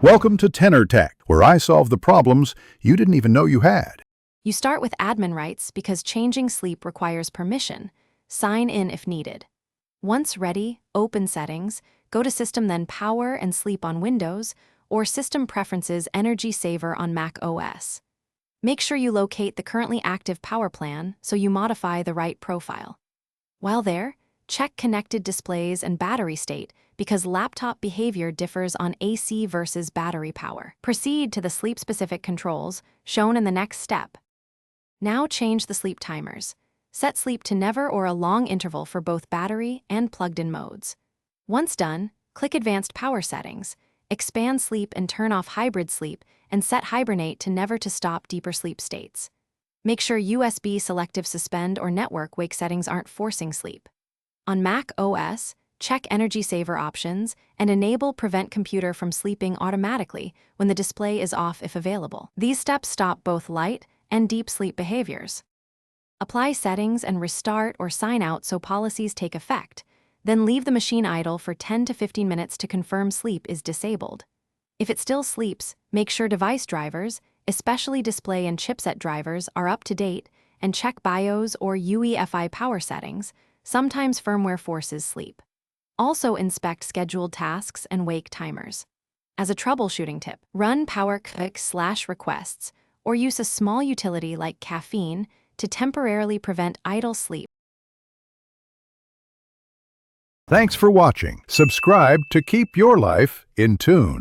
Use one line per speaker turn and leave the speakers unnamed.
Welcome to Tenor Tech, where I solve the problems you didn't even know you had.
You start with admin rights because changing sleep requires permission. Sign in if needed. Once ready, open Settings, go to System, then Power and Sleep on Windows, or System Preferences Energy Saver on macOS. Make sure you locate the currently active power plan so you modify the right profile. While there, check connected displays and battery state because laptop behavior differs on AC versus battery power. Proceed to the sleep-specific controls shown in the next step. Now change the sleep timers. Set sleep to never or a long interval for both battery and plugged-in modes. Once done, click Advanced Power Settings, expand sleep and turn off hybrid sleep, and set hibernate to never to stop deeper sleep states. Make sure USB selective suspend or network wake settings aren't forcing sleep. On Mac OS, check Energy Saver options and enable Prevent Computer from sleeping automatically when the display is off if available. These steps stop both light and deep sleep behaviors. Apply settings and restart or sign out so policies take effect, then leave the machine idle for 10 to 15 minutes to confirm sleep is disabled. If it still sleeps, make sure device drivers, especially display and chipset drivers, are up to date and check BIOS or UEFI power settings. Sometimes firmware forces sleep. Also inspect scheduled tasks and wake timers. As a troubleshooting tip, run power-requests or use a small utility like caffeine to temporarily prevent idle sleep.
Thanks for watching. Subscribe to keep your life in tune.